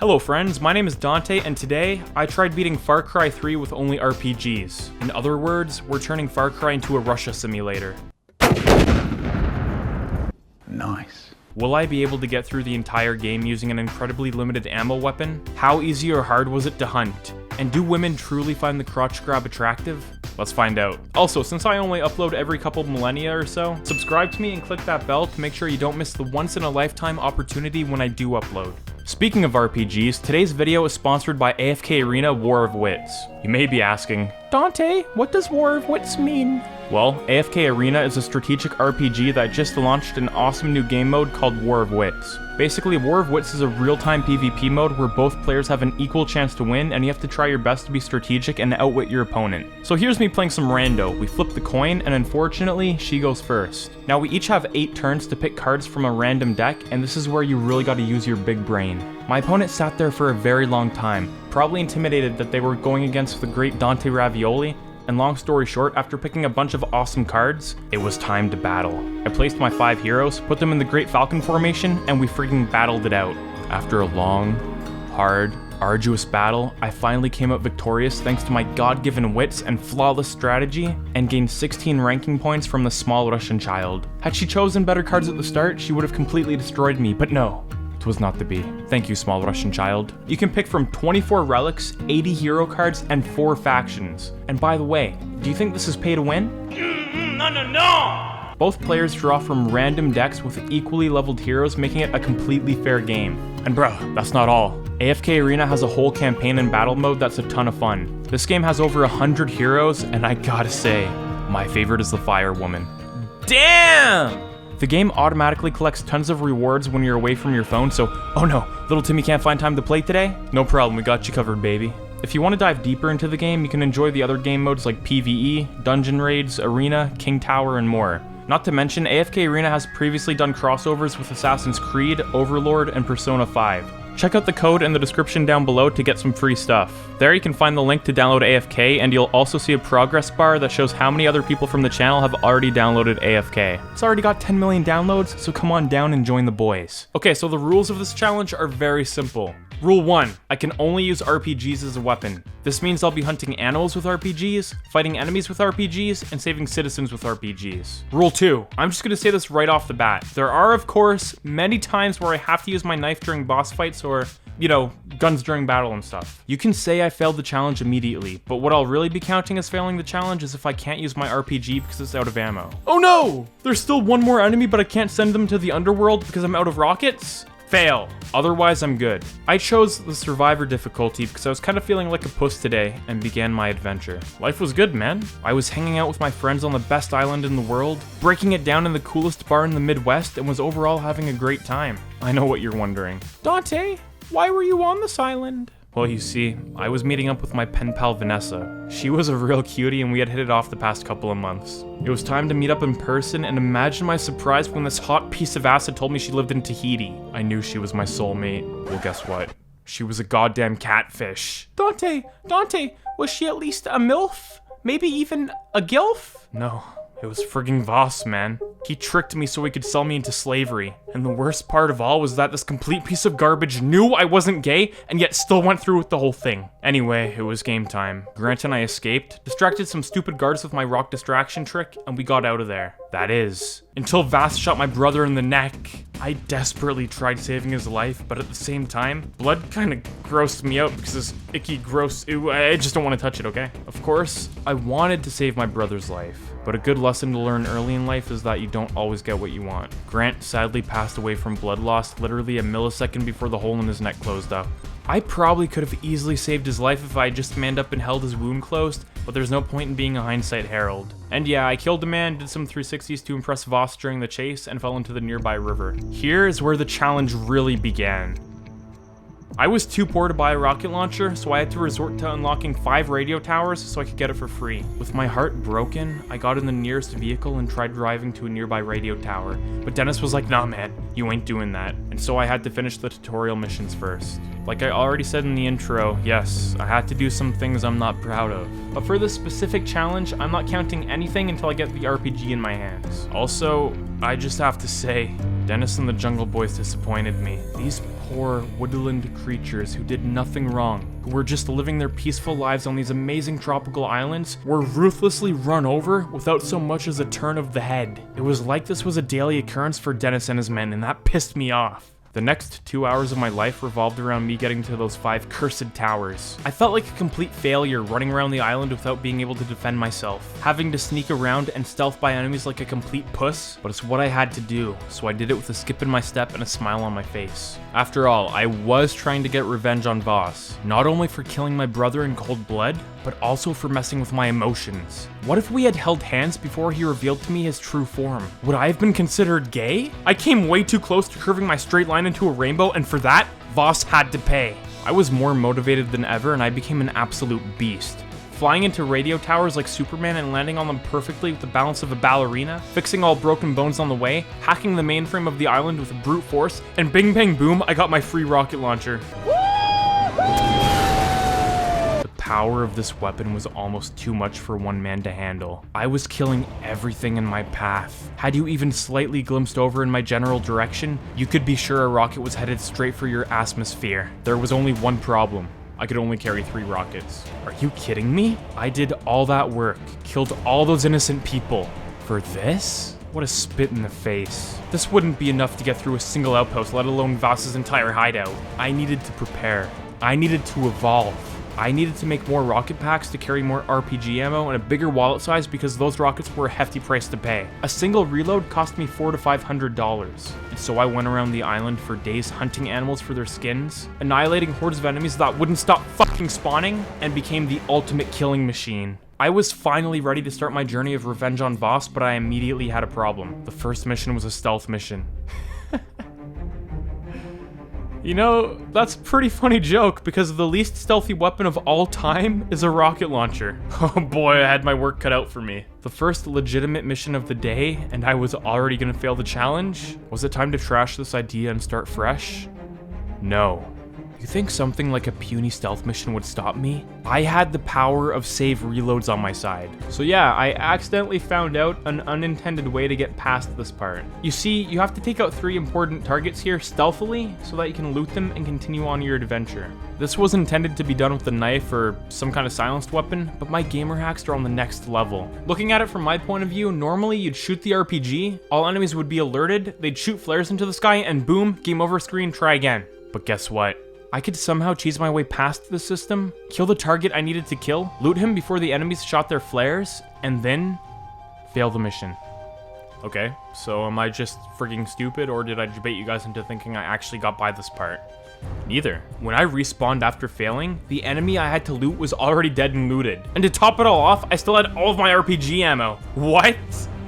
Hello friends, my name is Dante, and today, I tried beating Far Cry 3 with only RPGs. In other words, we're turning Far Cry into a Russia simulator. Nice. Will I be able to get through the entire game using an incredibly limited ammo weapon? How easy or hard was it to hunt? And do women truly find the crotch grab attractive? Let's find out. Also, since I only upload every couple millennia or so, subscribe to me and click that bell to make sure you don't miss the once-in-a-lifetime opportunity when I do upload. Speaking of RPGs, today's video is sponsored by AFK Arena War of Wits. You may be asking, Dante, what does War of Wits mean? Well, AFK Arena is a strategic RPG that just launched an awesome new game mode called War of Wits. Basically, War of Wits is a real-time PvP mode where both players have an equal chance to win, and you have to try your best to be strategic and outwit your opponent. So here's me playing some rando. We flip the coin, and unfortunately, she goes first. Now we each have 8 turns to pick cards from a random deck, and this is where you really gotta use your big brain. My opponent sat there for a very long time, probably intimidated that they were going against the great Dante Ravioli, and long story short, after picking a bunch of awesome cards, it was time to battle. I placed my 5 heroes, put them in the Great Falcon formation, and we freaking battled it out. After a long, hard, arduous battle, I finally came out victorious thanks to my god-given wits and flawless strategy, and gained 16 ranking points from the small Russian child. Had she chosen better cards at the start, she would have completely destroyed me, but no. Was not to be. Thank you, small Russian child. You can pick from 24 relics, 80 hero cards, and 4 factions. And by the way, do you think this is pay to win? No! Both players draw from random decks with equally leveled heroes, making it a completely fair game. And bro, that's not all. AFK Arena has a whole campaign and battle mode that's a ton of fun. This game has over 100 heroes, and I gotta say, my favorite is the Fire Woman. Damn! The game automatically collects tons of rewards when you're away from your phone, so oh no, little Timmy can't find time to play today? No problem, we got you covered, baby. If you want to dive deeper into the game, you can enjoy the other game modes like PvE, Dungeon Raids, Arena, King Tower, and more. Not to mention, AFK Arena has previously done crossovers with Assassin's Creed, Overlord, and Persona 5. Check out the code in the description down below to get some free stuff. There you can find the link to download AFK, and you'll also see a progress bar that shows how many other people from the channel have already downloaded AFK. It's already got 10 million downloads, so come on down and join the boys. Okay, so the rules of this challenge are very simple. Rule 1, I can only use RPGs as a weapon. This means I'll be hunting animals with RPGs, fighting enemies with RPGs, and saving citizens with RPGs. Rule 2, I'm just gonna say this right off the bat. There are, of course, many times where I have to use my knife during boss fights or, you know, guns during battle and stuff. You can say I failed the challenge immediately, but what I'll really be counting as failing the challenge is if I can't use my RPG because it's out of ammo. Oh no! There's still one more enemy, but I can't send them to the underworld because I'm out of rockets? Fail. Otherwise, I'm good. I chose the survivor difficulty because I was kind of feeling like a puss today and began my adventure. Life was good, man. I was hanging out with my friends on the best island in the world, breaking it down in the coolest bar in the Midwest, and was overall having a great time. I know what you're wondering. Dante, why were you on this island? Well, you see, I was meeting up with my pen pal Vanessa. She was a real cutie and we had hit it off the past couple of months. It was time to meet up in person, and imagine my surprise when this hot piece of acid told me she lived in Tahiti. I knew she was my soulmate. Well, guess what? She was a goddamn catfish. Dante, was she at least a MILF? Maybe even a GILF? No. It was frigging Voss, man. He tricked me so he could sell me into slavery. And the worst part of all was that this complete piece of garbage knew I wasn't gay and yet still went through with the whole thing. Anyway, it was game time. Grant and I escaped, distracted some stupid guards with my rock distraction trick, and we got out of there. That is, until Vass shot my brother in the neck. I desperately tried saving his life, but at the same time, blood kinda grossed me out because this icky, gross, ew, I just don't want to touch it, okay? Of course, I wanted to save my brother's life, but a good lesson to learn early in life is that you don't always get what you want. Grant sadly passed away from blood loss literally a millisecond before the hole in his neck closed up. I probably could have easily saved his life if I had just manned up and held his wound closed, but there's no point in being a hindsight herald. And yeah, I killed a man, did some 360s to impress Voss during the chase, and fell into the nearby river. Here is where the challenge really began. I was too poor to buy a rocket launcher, so I had to resort to unlocking 5 radio towers so I could get it for free. With my heart broken, I got in the nearest vehicle and tried driving to a nearby radio tower, but Dennis was like, nah man, you ain't doing that, and so I had to finish the tutorial missions first. Like I already said in the intro, yes, I had to do some things I'm not proud of. But for this specific challenge, I'm not counting anything until I get the RPG in my hands. Also, I just have to say, Dennis and the Jungle Boys disappointed me. These poor woodland creatures who did nothing wrong, who were just living their peaceful lives on these amazing tropical islands, were ruthlessly run over without so much as a turn of the head. It was like this was a daily occurrence for Dennis and his men, and that pissed me off. The next 2 hours of my life revolved around me getting to those 5 cursed towers. I felt like a complete failure running around the island without being able to defend myself, having to sneak around and stealth by enemies like a complete puss, but it's what I had to do, so I did it with a skip in my step and a smile on my face. After all, I was trying to get revenge on Voss, not only for killing my brother in cold blood, but also for messing with my emotions. What if we had held hands before he revealed to me his true form? Would I have been considered gay? I came way too close to curving my straight line into a rainbow, and for that, Voss had to pay. I was more motivated than ever, and I became an absolute beast. Flying into radio towers like Superman and landing on them perfectly with the balance of a ballerina, fixing all broken bones on the way, hacking the mainframe of the island with brute force, and bing bang boom, I got my free rocket launcher. The power of this weapon was almost too much for one man to handle. I was killing everything in my path. Had you even slightly glimpsed over in my general direction, you could be sure a rocket was headed straight for your atmosphere. There was only one problem. I could only carry 3 rockets. Are you kidding me? I did all that work, killed all those innocent people. For this? What a spit in the face. This wouldn't be enough to get through a single outpost, let alone Voss's entire hideout. I needed to prepare. I needed to evolve. I needed to make more rocket packs to carry more RPG ammo and a bigger wallet size because those rockets were a hefty price to pay. A single reload cost me $400 to $500. And so I went around the island for days hunting animals for their skins, annihilating hordes of enemies that wouldn't stop fucking spawning, and became the ultimate killing machine. I was finally ready to start my journey of revenge on Voss, but I immediately had a problem. The first mission was a stealth mission. You know, that's a pretty funny joke because the least stealthy weapon of all time is a rocket launcher. Oh boy, I had my work cut out for me. The first legitimate mission of the day, and I was already gonna fail the challenge? Was it time to trash this idea and start fresh? No. You think something like a puny stealth mission would stop me? I had the power of save reloads on my side. So yeah, I accidentally found out an unintended way to get past this part. You see, you have to take out 3 important targets here stealthily so that you can loot them and continue on your adventure. This was intended to be done with a knife or some kind of silenced weapon, but my gamer hacks are on the next level. Looking at it from my point of view, normally you'd shoot the RPG, all enemies would be alerted, they'd shoot flares into the sky, and boom, game over screen, try again. But guess what? I could somehow cheese my way past the system, kill the target I needed to kill, loot him before the enemies shot their flares, and then fail the mission. Okay, so am I just freaking stupid, or did I debate you guys into thinking I actually got by this part? Neither. When I respawned after failing, the enemy I had to loot was already dead and looted. And to top it all off, I still had all of my RPG ammo. What?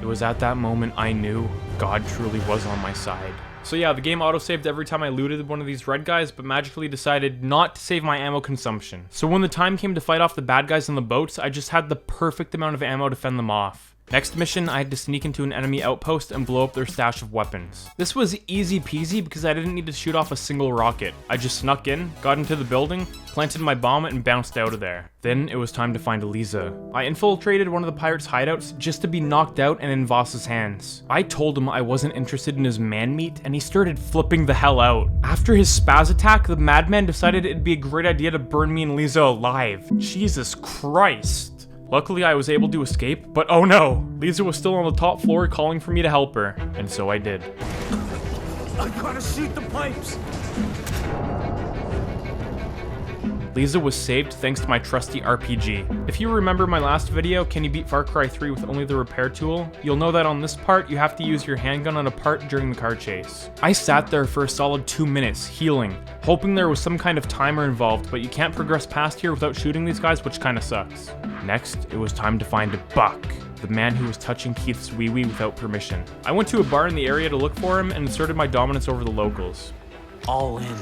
It was at that moment I knew God truly was on my side. So yeah, the game autosaved every time I looted one of these red guys, but magically decided not to save my ammo consumption. So when the time came to fight off the bad guys on the boats, I just had the perfect amount of ammo to fend them off. Next mission, I had to sneak into an enemy outpost and blow up their stash of weapons. This was easy peasy because I didn't need to shoot off a single rocket. I just snuck in, got into the building, planted my bomb, and bounced out of there. Then it was time to find Eliza. I infiltrated one of the pirates' hideouts just to be knocked out and in Voss's hands. I told him I wasn't interested in his man meat, and he started flipping the hell out. After his spaz attack, the madman decided it'd be a great idea to burn me and Eliza alive. Jesus Christ. Luckily, I was able to escape, but oh no! Lisa was still on the top floor calling for me to help her, and so I did. I gotta shoot the pipes! Lisa was saved thanks to my trusty RPG. If you remember my last video, Can You Beat Far Cry 3 with only the repair tool? You'll know that on this part, you have to use your handgun on a part during the car chase. I sat there for a solid 2 minutes, healing, hoping there was some kind of timer involved, but you can't progress past here without shooting these guys, which kinda sucks. Next, it was time to find Buck, the man who was touching Keith's wee-wee without permission. I went to a bar in the area to look for him and asserted my dominance over the locals. All in.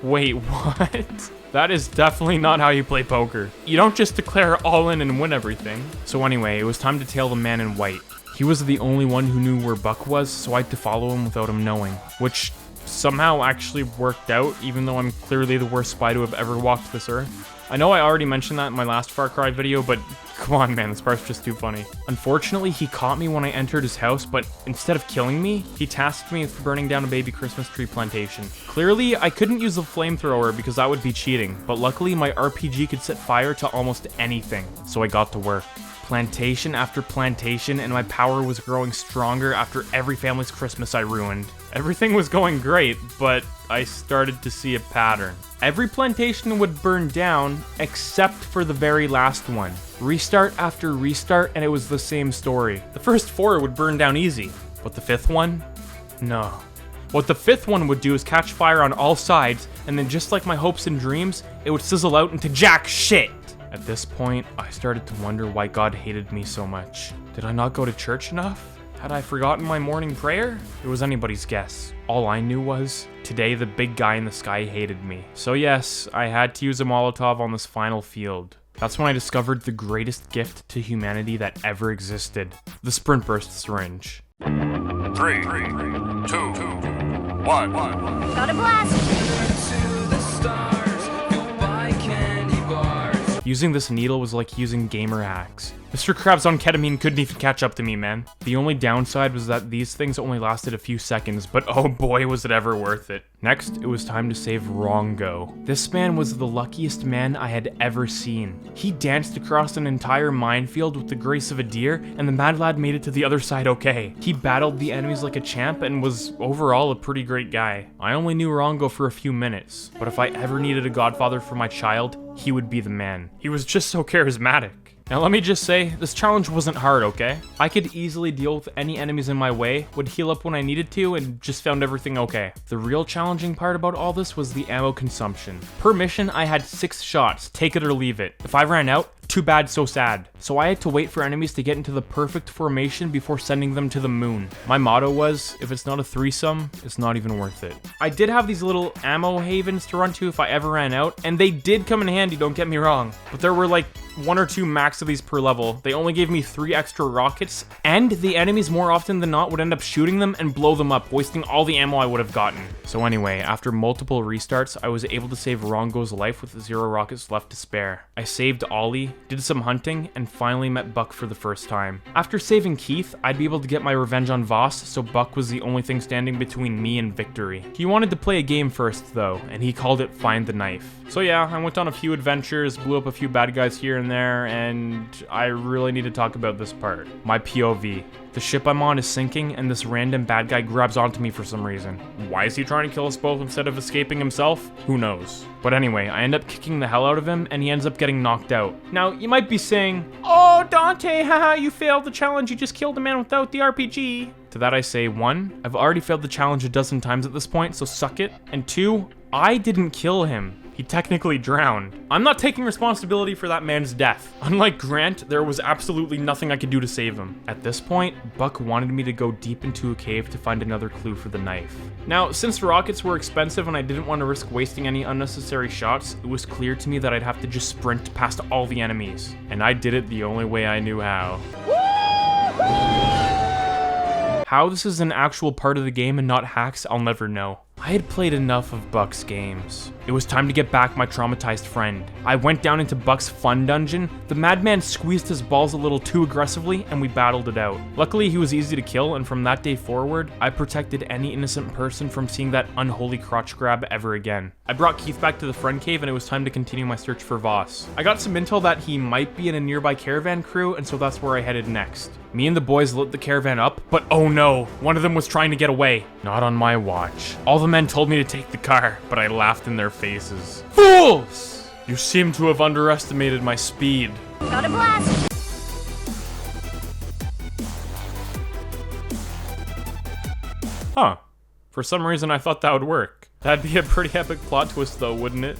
Wait, what? That is definitely not how you play poker. You don't just declare all in and win everything. So anyway, it was time to tail the man in white. He was the only one who knew where Buck was, so I had to follow him without him knowing. Which somehow actually worked out, even though I'm clearly the worst spy to have ever walked this earth. I know I already mentioned that in my last Far Cry video, but Come on, man, this part's just too funny. Unfortunately, he caught me when I entered his house, but instead of killing me, he tasked me with burning down a baby Christmas tree plantation. Clearly, I couldn't use the flamethrower because that would be cheating, but luckily my RPG could set fire to almost anything, so I got to work. Plantation after plantation, and my power was growing stronger after every family's Christmas I ruined. Everything was going great, but I started to see a pattern. Every plantation would burn down, except for the very last one. Restart after restart, and it was the same story. The first 4 would burn down easy, but the 5th one? No. What the 5th one would do is catch fire on all sides, and then just like my hopes and dreams, it would sizzle out into jack shit! At this point, I started to wonder why God hated me so much. Did I not go to church enough? Had I forgotten my morning prayer? It was anybody's guess. All I knew was, today the big guy in the sky hated me. So yes, I had to use a Molotov on this final field. That's when I discovered the greatest gift to humanity that ever existed. The Sprint Burst syringe. 3, 2, 1. Gotta blast! Using this needle was like using gamer hacks. Mr. Krabs on ketamine couldn't even catch up to me, man. The only downside was that these things only lasted a few seconds, but oh boy was it ever worth it. Next, it was time to save Rongo. This man was the luckiest man I had ever seen. He danced across an entire minefield with the grace of a deer, and the mad lad made it to the other side okay. He battled the enemies like a champ and was overall a pretty great guy. I only knew Rongo for a few minutes, but if I ever needed a godfather for my child, he would be the man. He was just so charismatic. Now let me just say, this challenge wasn't hard, okay? I could easily deal with any enemies in my way, would heal up when I needed to, and just found everything okay. The real challenging part about all this was the ammo consumption. Per mission, I had 6 shots, take it or leave it. If I ran out, too bad, so sad. So I had to wait for enemies to get into the perfect formation before sending them to the moon. My motto was, if it's not a threesome, it's not even worth it. I did have these little ammo havens to run to if I ever ran out, and they did come in handy, don't get me wrong. But there were like 1 or 2 max of these per level. They only gave me 3 extra rockets, and the enemies more often than not would end up shooting them and blow them up, wasting all the ammo I would have gotten. So anyway, after multiple restarts, I was able to save Rongo's life with 0 rockets left to spare. I saved Ollie, did some hunting, and finally met Buck for the first time. After saving Keith, I'd be able to get my revenge on Voss, so Buck was the only thing standing between me and victory. He wanted to play a game first though, and he called it Find the Knife. So yeah, I went on a few adventures, blew up a few bad guys here and there, and I really need to talk about this part. My POV. The ship I'm on is sinking, and this random bad guy grabs onto me for some reason. Why is he trying to kill us both instead of escaping himself? Who knows? But anyway, I end up kicking the hell out of him, and he ends up getting knocked out. Now, you might be saying, "Oh, Dante, haha, you failed the challenge, you just killed a man without the RPG." To that I say, 1, I've already failed the challenge a dozen times at this point, so suck it. And 2, I didn't kill him. He technically drowned. I'm not taking responsibility for that man's death. Unlike Grant, there was absolutely nothing I could do to save him. At this point, Buck wanted me to go deep into a cave to find another clue for the knife. Now, since rockets were expensive and I didn't want to risk wasting any unnecessary shots, it was clear to me that I'd have to just sprint past all the enemies. And I did it the only way I knew how. How this is an actual part of the game and not hacks, I'll never know. I had played enough of Buck's games. It was time to get back my traumatized friend. I went down into Buck's fun dungeon, the madman squeezed his balls a little too aggressively, and we battled it out. Luckily, he was easy to kill, and from that day forward, I protected any innocent person from seeing that unholy crotch grab ever again. I brought Keith back to the friend cave, and it was time to continue my search for Voss. I got some intel that he might be in a nearby caravan crew, and so that's where I headed next. Me and the boys lit the caravan up, but oh no, one of them was trying to get away. Not on my watch. All the men told me to take the car, but I laughed in their faces. Fools! You seem to have underestimated my speed. Gotta blast! Huh. For some reason I thought that would work. That'd be a pretty epic plot twist though, wouldn't it?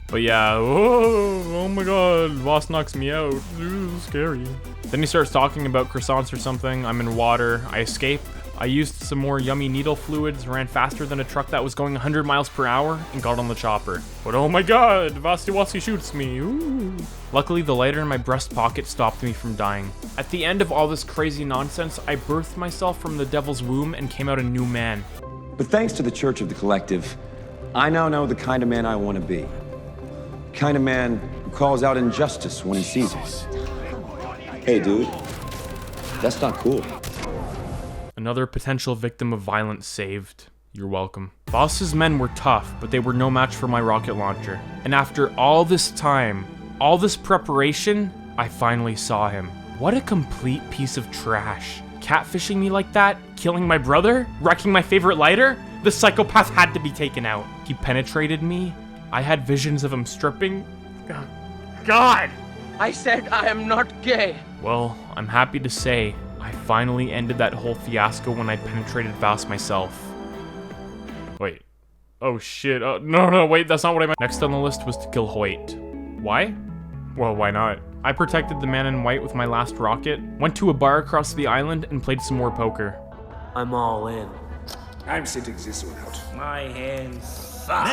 But yeah, oh my god, Voss knocks me out. Ooh, scary. Then he starts talking about croissants or something. I'm in water. I escape. I used some more yummy needle fluids, ran faster than a truck that was going 100 miles per hour, and got on the chopper. But oh my god, Vastiwasi shoots me. Ooh. Luckily, the lighter in my breast pocket stopped me from dying. At the end of all this crazy nonsense, I birthed myself from the devil's womb and came out a new man. But thanks to the Church of the Collective, I now know the kind of man I want to be. Kind of man who calls out injustice when he sees it. Hey, dude. That's not cool. Another potential victim of violence saved. You're welcome. Boss's men were tough, but they were no match for my rocket launcher. And after all this time, all this preparation, I finally saw him. What a complete piece of trash. Catfishing me like that, killing my brother, wrecking my favorite lighter? The psychopath had to be taken out. He penetrated me. I had visions of him stripping. God! I said I am not gay. Well, I'm happy to say, I finally ended that whole fiasco when I penetrated Vass myself. Wait. Oh shit. No, wait, that's not what I meant. Next on the list was to kill Hoyt. Why? Well, why not? I protected the man in white with my last rocket, went to a bar across the island, and played some more poker. I'm all in. I'm sitting this one out. My hands suck.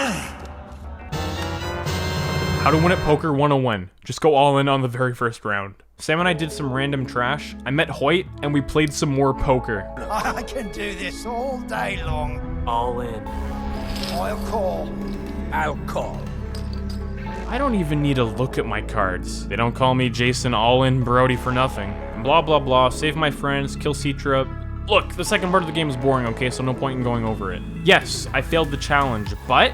How to win at poker 101. Just go all in on the very first round. Sam and I did some random trash. I met Hoyt, and we played some more poker. I can do this all day long. All in. I'll call. I don't even need to look at my cards. They don't call me Jason All-In Brody for nothing. Blah blah blah, save my friends, kill Citra. Look, the second part of the game is boring, okay, so no point in going over it. Yes, I failed the challenge, but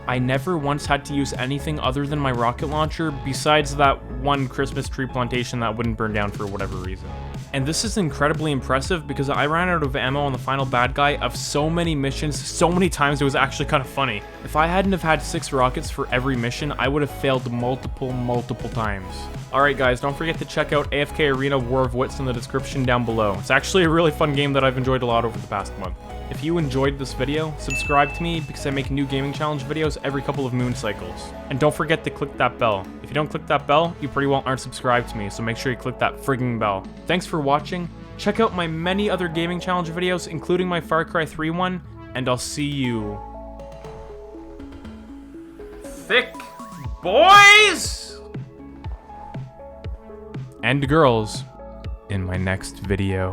I never once had to use anything other than my rocket launcher besides that one Christmas tree plantation that wouldn't burn down for whatever reason. And this is incredibly impressive because I ran out of ammo on the final bad guy of so many missions, so many times it was actually kind of funny. If I hadn't have had 6 rockets for every mission, I would have failed multiple times. Alright guys, don't forget to check out AFK Arena War of Wits in the description down below. It's actually a really fun game that I've enjoyed a lot over the past month. If you enjoyed this video, subscribe to me because I make new gaming challenge videos every couple of moon cycles. And don't forget to click that bell. If you don't click that bell, you pretty well aren't subscribed to me, so make sure you click that frigging bell. Thanks for watching. Check out my many other gaming challenge videos, including my Far Cry 3 one, and I'll see you. Thick boys! And girls in my next video.